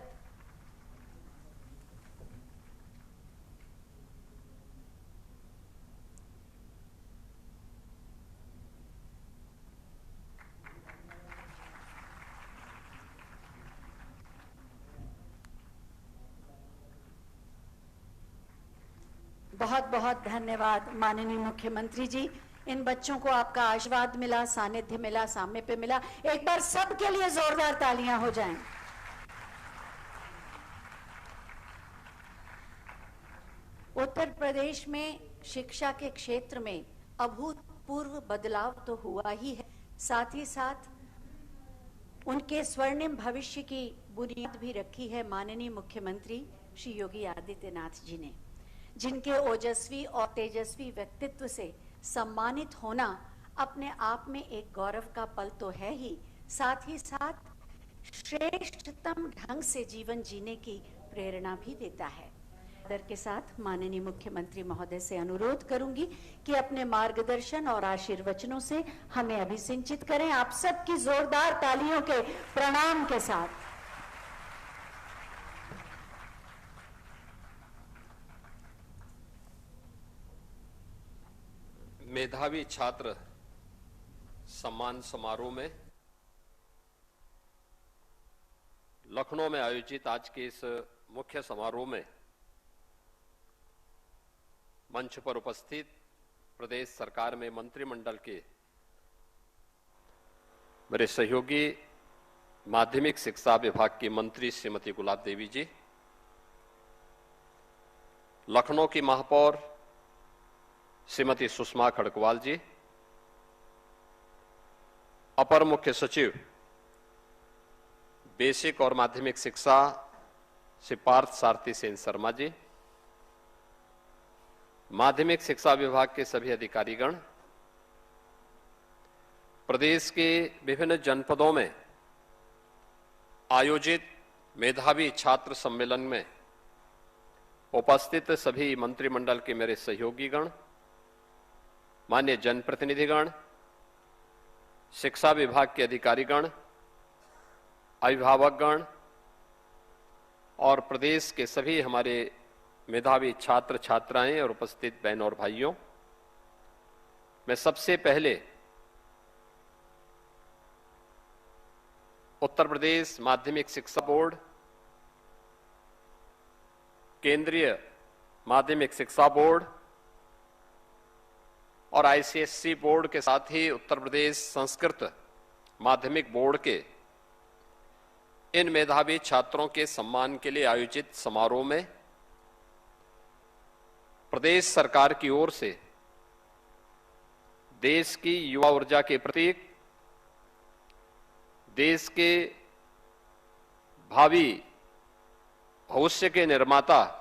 बहुत बहुत धन्यवाद माननीय मुख्यमंत्री जी। इन बच्चों को आपका आशीर्वाद मिला, सानिध्य मिला, सामने पे मिला। एक बार सबके लिए जोरदार तालियां हो जाएं। उत्तर प्रदेश में शिक्षा के क्षेत्र में अभूतपूर्व बदलाव तो हुआ ही है, साथ ही साथ उनके स्वर्णिम भविष्य की बुनियाद भी रखी है माननीय मुख्यमंत्री श्री योगी आदित्यनाथ जी ने, जिनके ओजस्वी और तेजस्वी व्यक्तित्व से सम्मानित होना अपने आप में एक गौरव का पल तो है ही, साथ ही साथ श्रेष्ठतम ढंग से जीवन जीने की प्रेरणा भी देता है। आदर के साथ माननीय मुख्यमंत्री महोदय से अनुरोध करूंगी कि अपने मार्गदर्शन और आशीर्वचनों से हमें अभिसिंचित करें। आप सबकी जोरदार तालियों के प्रणाम के साथ।
मेधावी छात्र सम्मान समारोह में लखनऊ में आयोजित आज के इस मुख्य समारोह में मंच पर उपस्थित प्रदेश सरकार में मंत्रिमंडल के मेरे सहयोगी माध्यमिक शिक्षा विभाग की मंत्री श्रीमती गुलाब देवी जी, लखनऊ की महापौर श्रीमती सुषमा खड़गवाल जी, अपर मुख्य सचिव बेसिक और माध्यमिक शिक्षा श्री पार्थ सारथी सेन शर्मा जी, माध्यमिक शिक्षा विभाग के सभी अधिकारीगण, प्रदेश के विभिन्न जनपदों में आयोजित मेधावी छात्र सम्मेलन में उपस्थित सभी मंत्रिमंडल के मेरे सहयोगीगण, मान्य जनप्रतिनिधिगण, शिक्षा विभाग के अधिकारीगण, अभिभावकगण और प्रदेश के सभी हमारे मेधावी छात्र छात्राएं और उपस्थित बहनों और भाइयों, मैं सबसे पहले उत्तर प्रदेश माध्यमिक शिक्षा बोर्ड, केंद्रीय माध्यमिक शिक्षा बोर्ड और आईसीएसई बोर्ड के साथ ही उत्तर प्रदेश संस्कृत माध्यमिक बोर्ड के इन मेधावी छात्रों के सम्मान के लिए आयोजित समारोह में प्रदेश सरकार की ओर से देश की युवा ऊर्जा के प्रतीक, देश के भावी भविष्य के निर्माता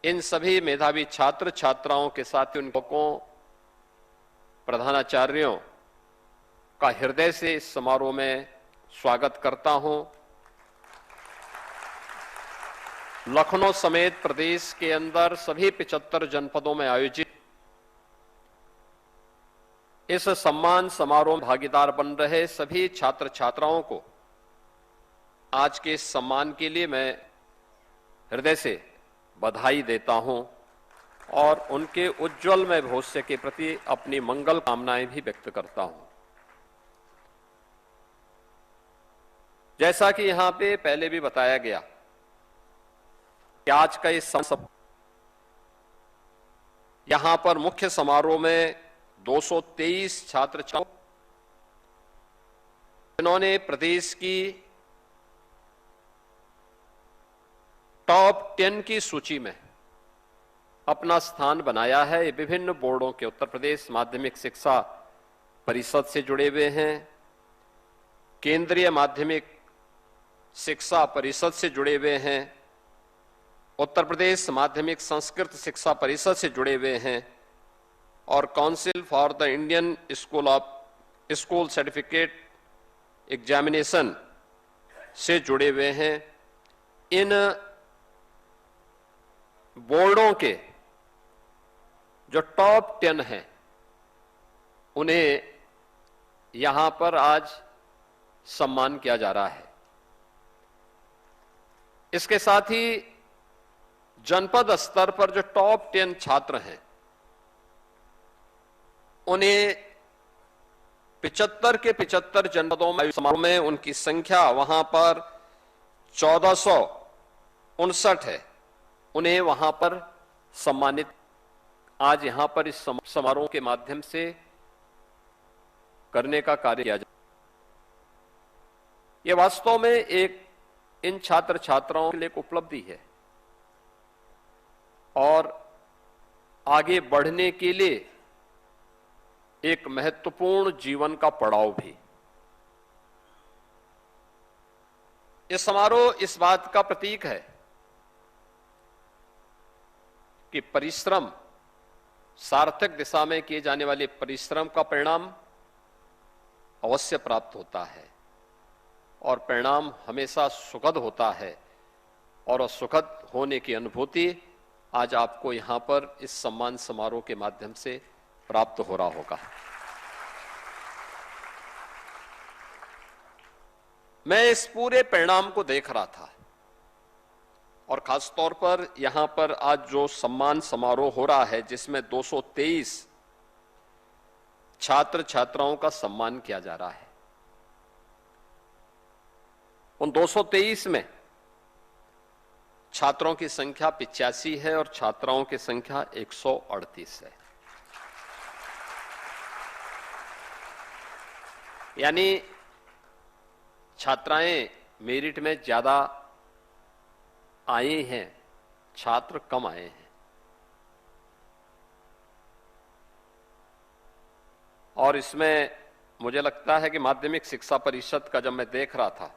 इन सभी मेधावी छात्र छात्राओं के साथ उन लोगों, प्रधानाचार्यों का हृदय से इस समारोह में स्वागत करता हूं। लखनऊ समेत प्रदेश के अंदर सभी 75 जनपदों में आयोजित इस सम्मान समारोह में भागीदार बन रहे सभी छात्र छात्राओं को आज के इस सम्मान के लिए मैं हृदय से बधाई देता हूं और उनके उज्जवलमय भविष्य के प्रति अपनी मंगल कामनाएं भी व्यक्त करता हूं। जैसा कि यहां पे पहले भी बताया गया कि आज का इस यहां पर मुख्य समारोह में 223 छात्र छात्राओं जिन्होंने प्रदेश की टॉप 10 की सूची में अपना स्थान बनाया है। ये विभिन्न बोर्डों के उत्तर प्रदेश माध्यमिक शिक्षा परिषद से जुड़े हुए हैं, केंद्रीय माध्यमिक शिक्षा परिषद से जुड़े हुए हैं, उत्तर प्रदेश माध्यमिक संस्कृत शिक्षा परिषद से जुड़े हुए हैं और council for the Indian school certificate examination से जुड़े हुए हैं। इन बोर्डों के जो टॉप 10 हैं उन्हें यहां पर आज सम्मान किया जा रहा है। इसके साथ ही जनपद स्तर पर जो टॉप 10 छात्र हैं उन्हें 75 के 75 जनपदों में समारोह में उनकी संख्या वहां पर 1459 है, उन्हें वहां पर सम्मानित आज यहां पर इस समारोह के माध्यम से करने का कार्य किया जाए। यह वास्तव में एक इन छात्र छात्राओं के लिए एक उपलब्धि है और आगे बढ़ने के लिए एक महत्वपूर्ण जीवन का पड़ाव भी। यह समारोह इस बात का प्रतीक है कि परिश्रम, सार्थक दिशा में किए जाने वाले परिश्रम का परिणाम अवश्य प्राप्त होता है और परिणाम हमेशा सुखद होता है और सुखद होने की अनुभूति आज आपको यहां पर इस सम्मान समारोह के माध्यम से प्राप्त हो रहा होगा। मैं इस पूरे परिणाम को देख रहा था और खासतौर पर यहां पर आज जो सम्मान समारोह हो रहा है जिसमें 223 छात्र छात्राओं का सम्मान किया जा रहा है। उन 223 में छात्रों की संख्या 85 है और छात्राओं की संख्या 138 है। यानी छात्राएं मेरिट में ज्यादा आए हैं, छात्र कम आए हैं। और इसमें मुझे लगता है कि माध्यमिक शिक्षा परिषद का जब मैं देख रहा था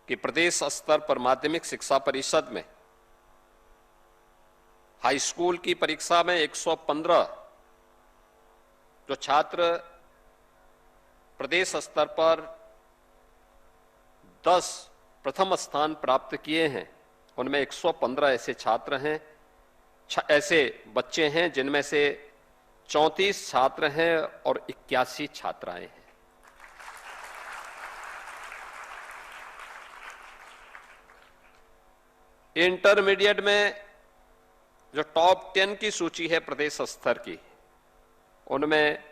कि प्रदेश स्तर पर माध्यमिक शिक्षा परिषद में हाई स्कूल की परीक्षा में 115 जो छात्र प्रदेश स्तर पर 10 प्रथम स्थान प्राप्त किए हैं, उनमें 115 ऐसे छात्र हैं, ऐसे बच्चे हैं जिनमें से 34 छात्र हैं और 81 छात्राएं हैं। इंटरमीडिएट में जो टॉप 10 की सूची है प्रदेश स्तर की, उनमें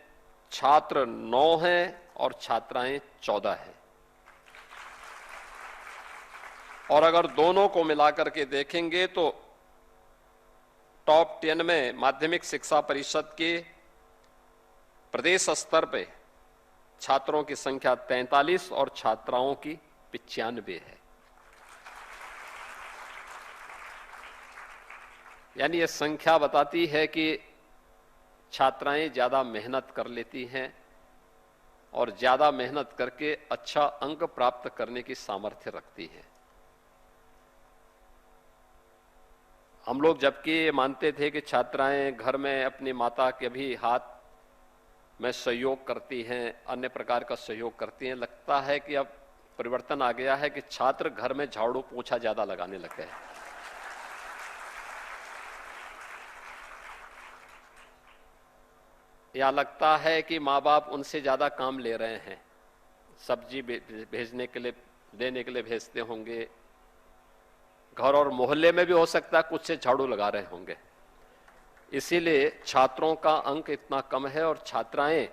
छात्र 9 हैं और छात्राएं 14 हैं। और अगर दोनों को मिलाकर के देखेंगे तो टॉप 10 में माध्यमिक शिक्षा परिषद के प्रदेश स्तर पे छात्रों की संख्या 43 और छात्राओं की 95 है। यानी यह संख्या बताती है कि छात्राएं ज्यादा मेहनत कर लेती हैं और ज्यादा मेहनत करके अच्छा अंक प्राप्त करने की सामर्थ्य रखती है। हम लोग जबकि मानते थे कि छात्राएं घर में अपनी माता के भी हाथ में सहयोग करती हैं, अन्य प्रकार का सहयोग करती हैं, लगता है कि अब परिवर्तन आ गया है कि छात्र घर में झाड़ू पोछा ज्यादा लगाने लगे हैं। या लगता है कि माँ बाप उनसे ज्यादा काम ले रहे हैं, सब्जी भेजने के लिए, देने के लिए भेजते होंगे, घर और मोहल्ले में भी हो सकता है कुछ से झाड़ू लगा रहे होंगे। इसीलिए छात्रों का अंक इतना कम है और छात्राएं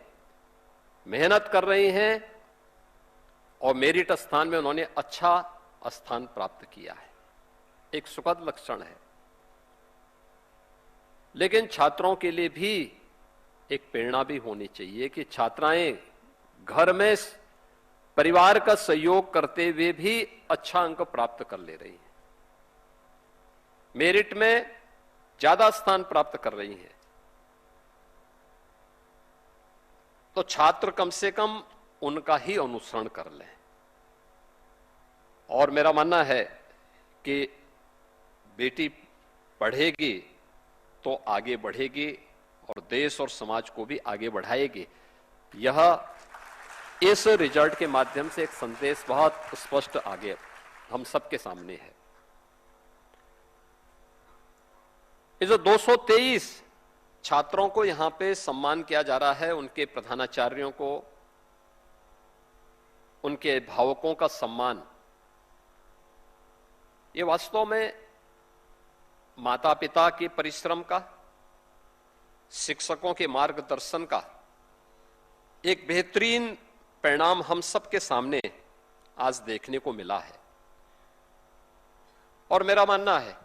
मेहनत कर रही हैं और मेरिट स्थान में उन्होंने अच्छा स्थान प्राप्त किया है, एक सुखद लक्षण है। लेकिन छात्रों के लिए भी एक प्रेरणा भी होनी चाहिए कि छात्राएं घर में परिवार का सहयोग करते हुए भी अच्छा अंक प्राप्त कर ले रही हैं, मेरिट में ज्यादा स्थान प्राप्त कर रही हैं। तो छात्र कम से कम उनका ही अनुसरण कर लें। और मेरा मानना है कि बेटी पढ़ेगी तो आगे बढ़ेगी और देश और समाज को भी आगे बढ़ाएगी। यह इस रिजल्ट के माध्यम से एक संदेश बहुत स्पष्ट आगे हम सबके सामने है। ये जो 223 छात्रों को यहां पे सम्मान किया जा रहा है, उनके प्रधानाचार्यों को, उनके अभिभावकों का सम्मान, ये वास्तव में माता पिता के परिश्रम का, शिक्षकों के मार्गदर्शन का एक बेहतरीन परिणाम हम सबके सामने आज देखने को मिला है। और मेरा मानना है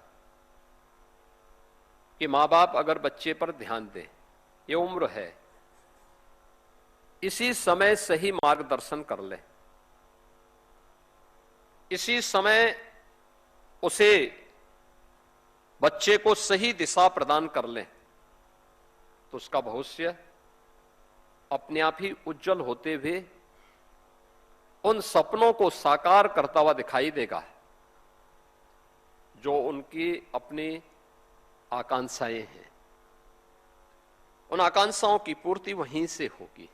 कि मां बाप अगर बच्चे पर ध्यान दें, ये उम्र है, इसी समय सही मार्गदर्शन कर लें, इसी समय उसे बच्चे को सही दिशा प्रदान कर लें, तो उसका भविष्य अपने आप ही उज्जवल होते हुए उन सपनों को साकार करता हुआ दिखाई देगा जो उनकी अपनी आकांक्षाएं हैं। उन आकांक्षाओं की पूर्ति वहीं से होगी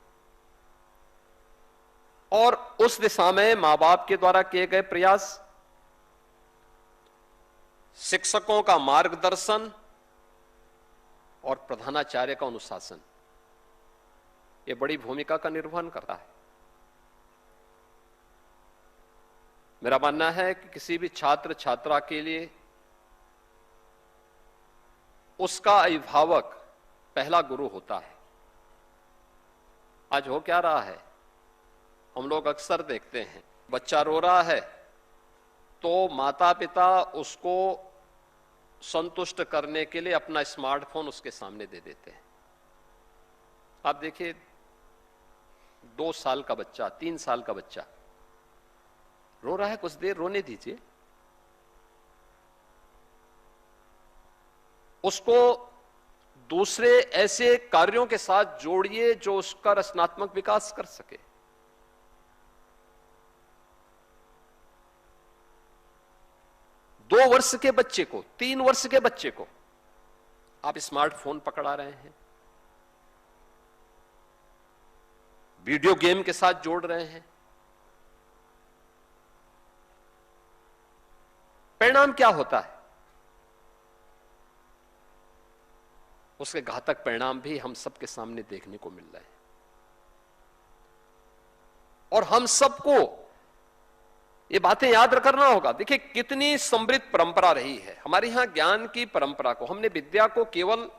और उस दिशा में मां बाप के द्वारा किए गए प्रयास, शिक्षकों का मार्गदर्शन और प्रधानाचार्य का अनुशासन, ये बड़ी भूमिका का निर्वहन करता है। मेरा मानना है कि किसी भी छात्र छात्रा के लिए उसका अभिभावक पहला गुरु होता है। आज हो क्या रहा है, हम लोग अक्सर देखते हैं बच्चा रो रहा है तो माता पिता उसको संतुष्ट करने के लिए अपना स्मार्टफोन उसके सामने दे देते हैं। आप देखिए 2 साल का बच्चा, 3 साल का बच्चा रो रहा है, कुछ देर रोने दीजिए, उसको दूसरे ऐसे कार्यों के साथ जोड़िए जो उसका रचनात्मक विकास कर सके। दो वर्ष के बच्चे को, 3 वर्ष के बच्चे को आप स्मार्टफोन पकड़ा रहे हैं, वीडियो गेम के साथ जोड़ रहे हैं। परिणाम क्या होता है? उसके घातक परिणाम भी हम सबके सामने देखने को मिल रहे हैं और हम सबको ये बातें याद करना होगा। देखिए कितनी समृद्ध परंपरा रही है हमारे यहां, ज्ञान की परंपरा को हमने, विद्या को केवल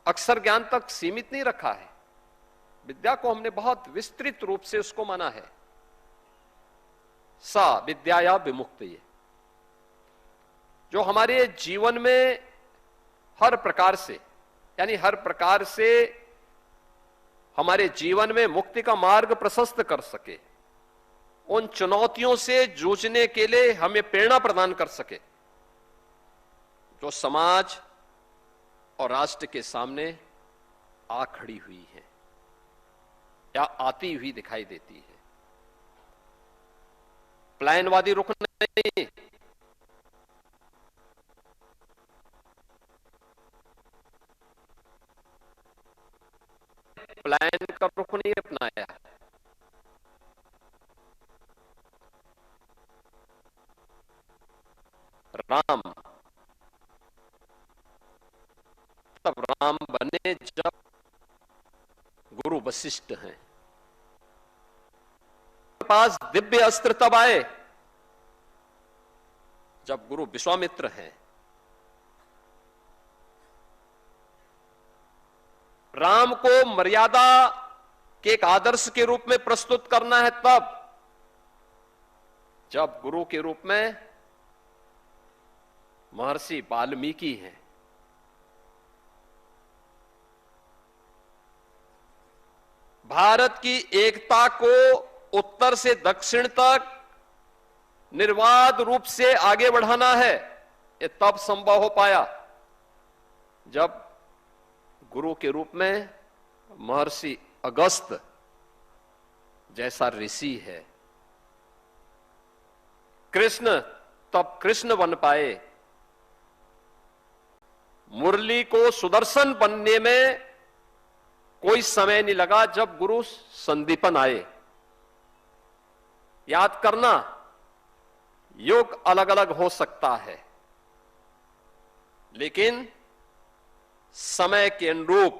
अक्षर ज्ञान तक सीमित नहीं रखा है, विद्या को हमने बहुत विस्तृत रूप से उसको माना है। सा विद्याया विमुक्तये, जो हमारे जीवन में हर प्रकार से, यानी हर प्रकार से हमारे जीवन में मुक्ति का मार्ग प्रशस्त कर सके, उन चुनौतियों से जूझने के लिए हमें प्रेरणा प्रदान कर सके जो समाज और राष्ट्र के सामने आ खड़ी हुई है या आती हुई दिखाई देती है। प्लायनवादी रुख नहीं, प्लान का रुख नहीं अपनाया। राम तब राम बने जब गुरु वशिष्ठ हैं। पास दिव्य अस्त्र तब आए जब गुरु विश्वामित्र हैं। राम को मर्यादा के एक आदर्श के रूप में प्रस्तुत करना है तब जब गुरु के रूप में महर्षि वाल्मीकि हैं। भारत की एकता को उत्तर से दक्षिण तक निर्वाध रूप से आगे बढ़ाना है, ये तब संभव हो पाया जब गुरु के रूप में महर्षि अगस्त जैसा ऋषि है। कृष्ण तब कृष्ण बन पाए। मुरली को सुदर्शन बनने में कोई समय नहीं लगा जब गुरु संदीपन आए। याद करना, युग अलग अलग हो सकता है, लेकिन समय के अनुरूप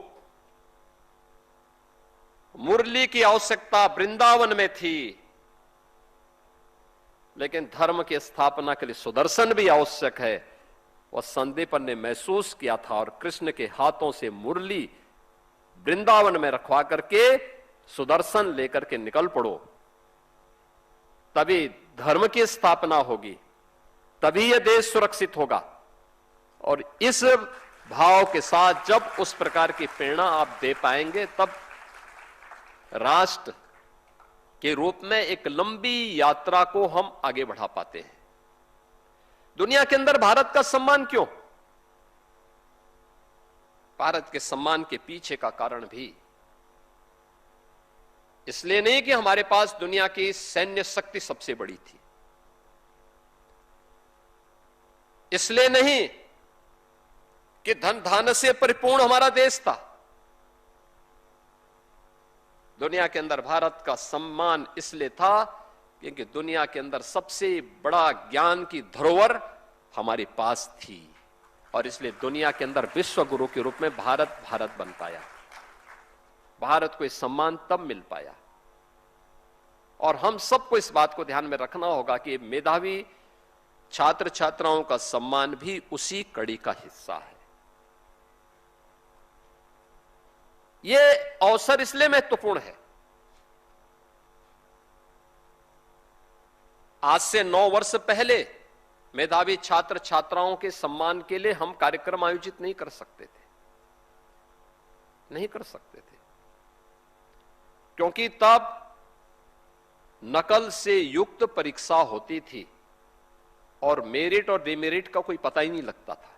मुरली की आवश्यकता वृंदावन में थी, लेकिन धर्म की स्थापना के लिए सुदर्शन भी आवश्यक है। वह संदीपन ने महसूस किया था और कृष्ण के हाथों से मुरली वृंदावन में रखवा करके सुदर्शन लेकर के निकल पड़ो, तभी धर्म की स्थापना होगी, तभी यह देश सुरक्षित होगा। और इस भाव के साथ जब उस प्रकार की प्रेरणा आप दे पाएंगे, तब राष्ट्र के रूप में एक लंबी यात्रा को हम आगे बढ़ा पाते हैं। दुनिया के अंदर भारत का सम्मान क्यों? भारत के सम्मान के पीछे का कारण भी इसलिए नहीं कि हमारे पास दुनिया की सैन्य शक्ति सबसे बड़ी थी, इसलिए नहीं कि धन धान्य से परिपूर्ण हमारा देश था। दुनिया के अंदर भारत का सम्मान इसलिए था क्योंकि दुनिया के अंदर सबसे बड़ा ज्ञान की धरोहर हमारे पास थी, और इसलिए दुनिया के अंदर विश्व गुरु के रूप में भारत बन पाया। भारत को इस सम्मान तब मिल पाया, और हम सबको इस बात को ध्यान में रखना होगा कि मेधावी छात्र छात्राओं का सम्मान भी उसी कड़ी का हिस्सा है। यह अवसर इसलिए महत्वपूर्ण है, आज से 9 वर्ष पहले मेधावी छात्र छात्राओं के सम्मान के लिए हम कार्यक्रम आयोजित नहीं कर सकते थे, क्योंकि तब नकल से युक्त परीक्षा होती थी और मेरिट और डिमेरिट का कोई पता ही नहीं लगता था।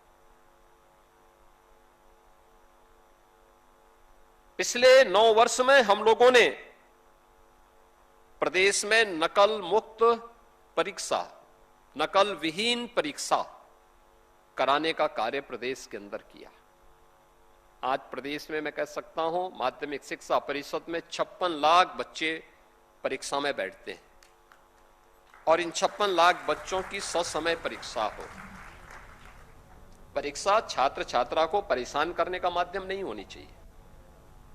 पिछले 9 वर्ष में हम लोगों ने प्रदेश में नकल मुक्त परीक्षा, नकल विहीन परीक्षा कराने का कार्य प्रदेश के अंदर किया। आज प्रदेश में मैं कह सकता हूं माध्यमिक शिक्षा परिषद में 56 लाख बच्चे परीक्षा में बैठते हैं, और इन 56 लाख बच्चों की ससमय परीक्षा हो। परीक्षा छात्र छात्रा को परेशान करने का माध्यम नहीं होनी चाहिए।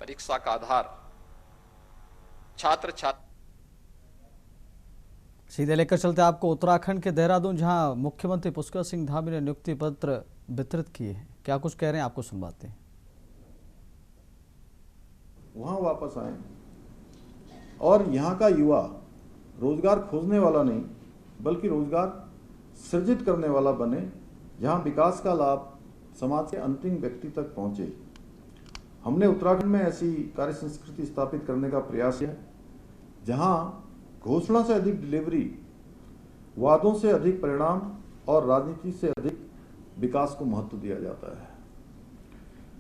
परीक्षा का आधार छात्र छात्र।
सीधे लेकर चलते आपको उत्तराखंड के देहरादून, जहां मुख्यमंत्री पुष्कर सिंह धामी ने नियुक्ति पत्र वितरित किए हैं। क्या कुछ कह रहे हैं, आपको सुनवाते हैं।
वहां वापस आए और यहाँ का युवा रोजगार खोजने वाला नहीं बल्कि रोजगार सृजित करने वाला बने, जहाँ विकास का लाभ समाज के अंतिम व्यक्ति तक पहुँचे। हमने उत्तराखंड में ऐसी कार्य संस्कृति स्थापित करने का प्रयास किया, जहाँ घोषणा से अधिक डिलीवरी, वादों से अधिक परिणाम और राजनीति से अधिक विकास को महत्व दिया जाता है।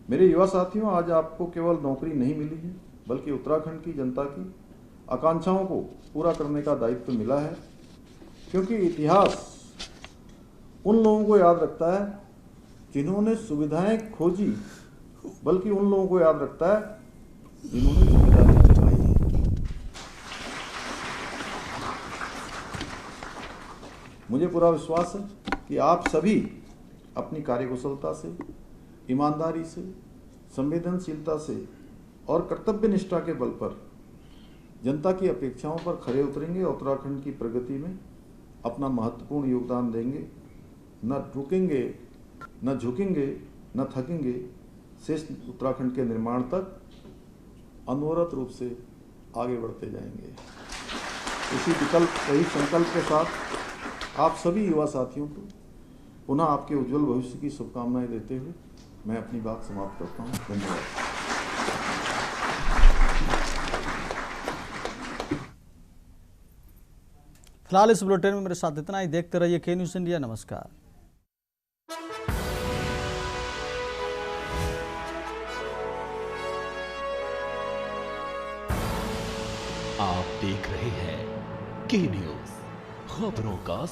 मेरे युवा साथियों, आज आपको केवल नौकरी नहीं मिली है, बल्कि उत्तराखंड की जनता की आकांक्षाओं को पूरा करने का दायित्व मिला है, क्योंकि इतिहास उन लोगों को याद रखता है जिन्होंने सुविधाएं खोजी, बल्कि उन लोगों को याद रखता है जिन्होंने जिम्मेदारी निभाई है। मुझे पूरा विश्वास है कि आप सभी अपनी कार्यकुशलता से, ईमानदारी से, संवेदनशीलता से और कर्तव्य निष्ठा के बल पर जनता की अपेक्षाओं पर खरे उतरेंगे और उत्तराखंड की प्रगति में अपना महत्वपूर्ण योगदान देंगे। न रुकेंगे, न झुकेंगे, न थकेंगे। शेष उत्तराखंड के निर्माण तक अनवरत रूप से आगे बढ़ते जाएंगे। यही संकल्प के साथ आप सभी युवा साथियों को पुनः आपके उज्जवल भविष्य की शुभकामनाएं देते हुए मैं अपनी बात समाप्त करता हूं। धन्यवाद।
फिलहाल इस बुलेटिन में मेरे साथ इतना ही। देखते रहिए के न्यूज़ इंडिया। नमस्कार।
आप देख रहे हैं के न्यूज़, खबरों का